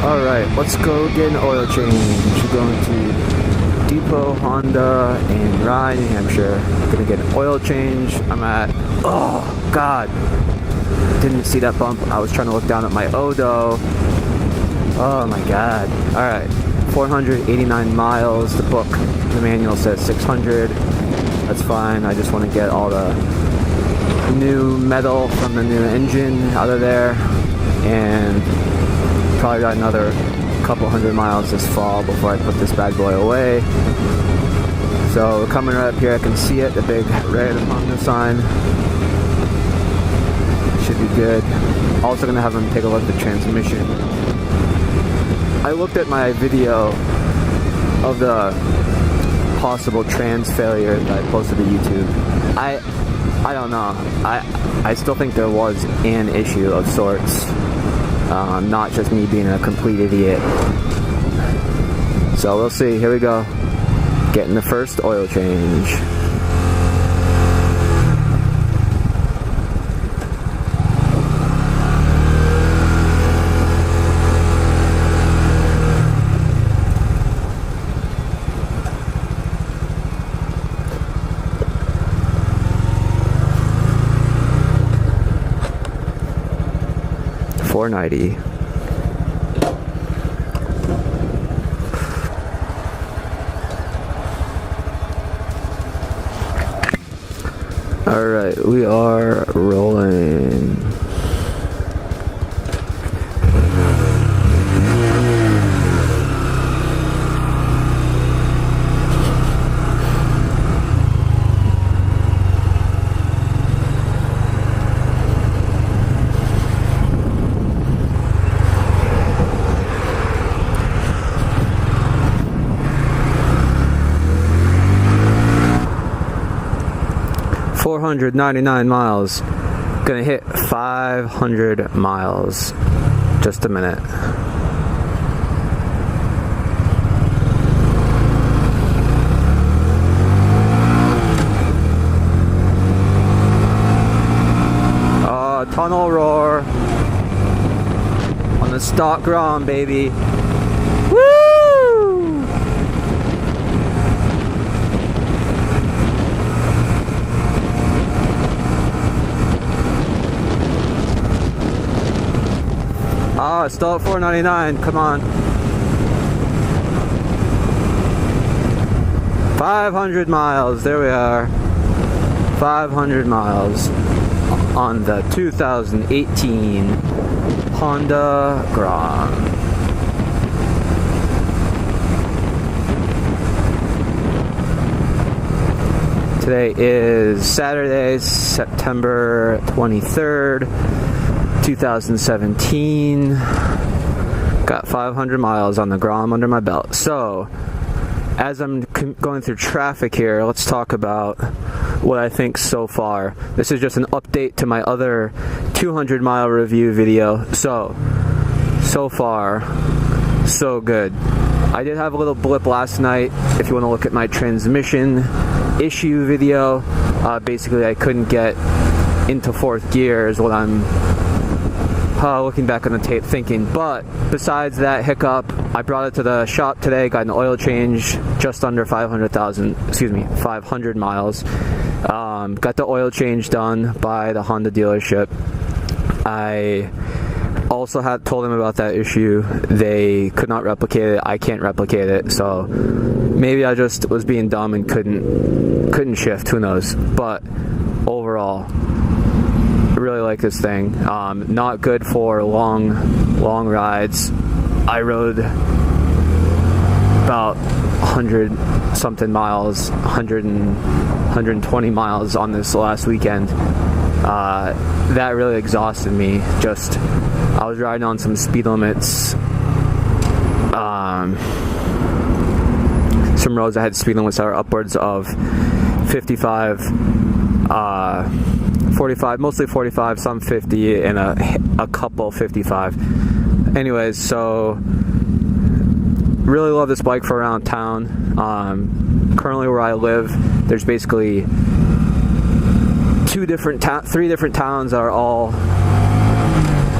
Alright, let's go get an oil change. We're going to Depot Honda in Rye, New Hampshire. Gonna get an oil change. I'm at, oh god, didn't see that bump. I was trying to look down at my Odo. Oh my god. Alright, 489 miles. The book, the manual says 600. That's fine. I just want to get all the new metal from the new engine out of there, and probably got another couple hundred miles this fall before I put this bad boy away. So we're coming right up here. I can see it, the big red Honda sign. Should be good. Also gonna have them take a look at the transmission. I looked at my video of the possible trans failure that I posted to YouTube. I don't know. I still think there was an issue of sorts. Not just me being a complete idiot. So we'll see. Here we go. Getting the first oil change. $4.90. All right, we are rolling. $499 miles. Gonna hit 500 miles. Just a minute. Tunnel roar on the stock Grom, baby. Woo! Oh, it's still at $4.99. Come on. 500 miles. There we are. 500 miles on the 2018 Honda Grom. Today is Saturday, September 23rd, 2017. Got 500 miles on the Grom under my belt. So, as I'm going through traffic here, let's talk about what I think so far. This is just an update to my other 200 mile review video. So far, so good. I did have a little blip last night. If you want to look at my transmission issue video, basically I couldn't get into fourth gear is what I'm looking back on the tape thinking. But besides that hiccup, I brought it to the shop today, got an oil change, just under 500 miles. Got the oil change done by the Honda dealership. I also had told them about that issue. They could not replicate it. I can't replicate it. So maybe I just was being dumb and couldn't shift. Who knows? But overall, I really like this thing. Not good for long rides. I rode about 100 something miles, 120 miles on this last weekend. That really exhausted me. I was riding on some speed limits. Some roads that had speed limits that are upwards of 55, 45, mostly 45, some 50, and a couple 55. Anyways, so really love this bike for around town. Currently where I live, there's basically 2 three different towns are all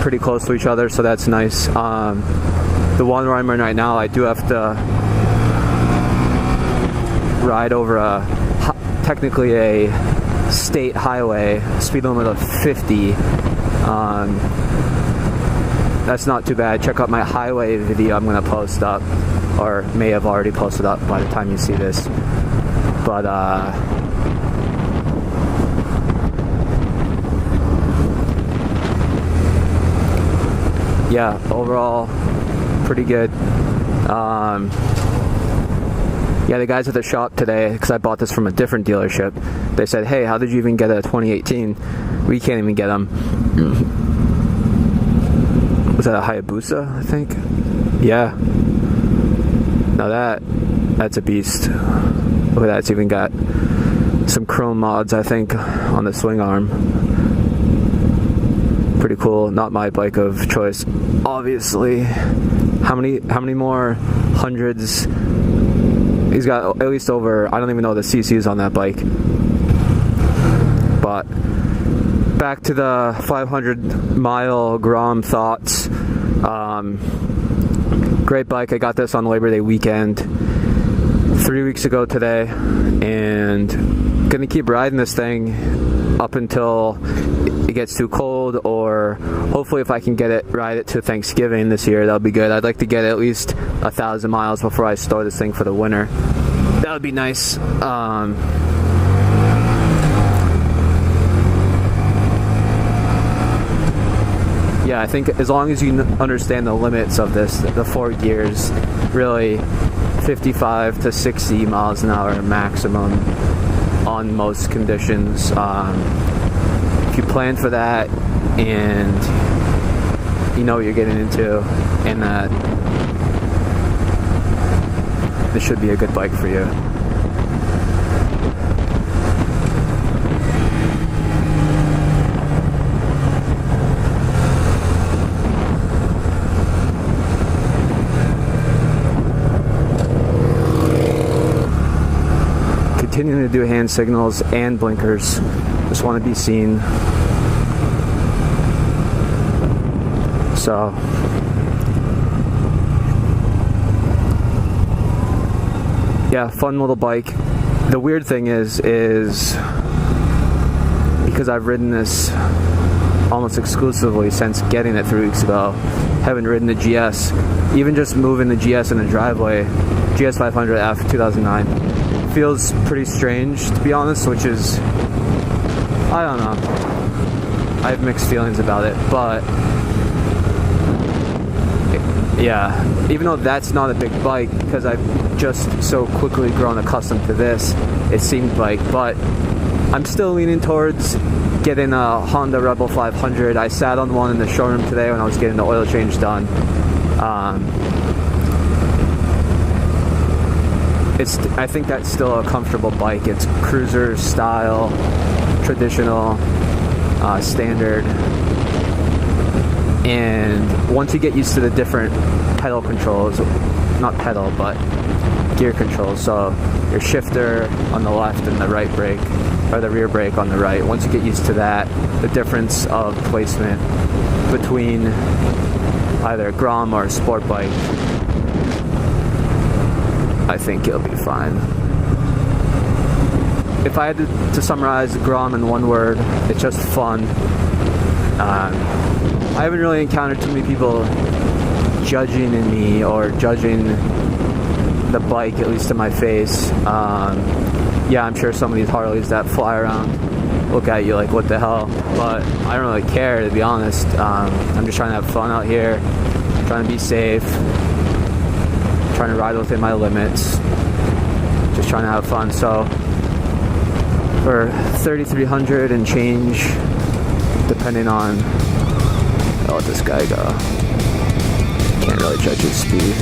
pretty close to each other, so that's nice. The one where I'm in right now, I do have to ride over technically a state highway, speed limit of 50. That's not too bad. Check out my highway video I'm going to post up, or may have already posted up by the time you see this. But yeah, overall pretty good. Yeah, the guys at the shop today, because I bought this from a different dealership, they said, hey, how did you even get a 2018? We can't even get them. Was that a Hayabusa, I think? Yeah. Now that's a beast. Look at that, it's even got some chrome mods, I think, on the swing arm. Pretty cool. Not my bike of choice, obviously. How many more hundreds? He's got at least over, I don't even know the CCs on that bike. But back to the 500-mile Grom thoughts. Great bike. I got this on Labor Day weekend 3 weeks ago today, and gonna keep riding this thing up until it gets too cold, or hopefully if I can ride it to Thanksgiving this year, that'll be good. I'd like to get at least 1,000 miles before I store this thing for the winter. That would be nice. Yeah, I think as long as you understand the limits of this, the 4 gears, really 55 to 60 miles an hour maximum on most conditions. If you plan for that and you know what you're getting into, and that this should be a good bike for you. Continuing to do hand signals and blinkers. Just want to be seen. So yeah, fun little bike. The weird thing is because I've ridden this almost exclusively since getting it 3 weeks ago, haven't ridden the GS. Even just moving the GS in the driveway, GS 500F 2009, feels pretty strange, to be honest, which is, I don't know, I have mixed feelings about it, but yeah, even though that's not a big bike, because I've just so quickly grown accustomed to this, it seemed like, but I'm still leaning towards getting a Honda Rebel 500. I sat on one in the showroom today when I was getting the oil change done. I think that's still a comfortable bike. It's cruiser style, traditional, standard. And once you get used to the different pedal controls, not pedal, but gear controls, so your shifter on the left and the right brake, or the rear brake on the right, once you get used to that, the difference of placement between either a Grom or a sport bike, I think it'll be fine. If I had to summarize Grom in one word, it's just fun. I haven't really encountered too many people judging in me or judging the bike, at least to my face. Yeah, I'm sure some of these Harleys that fly around look at you like, what the hell? But I don't really care, to be honest. I'm just trying to have fun out here, trying to be safe, trying to ride within my limits, just trying to have fun. So for 3,300 and change, depending on, I'll let this guy go. Can't really judge his speed.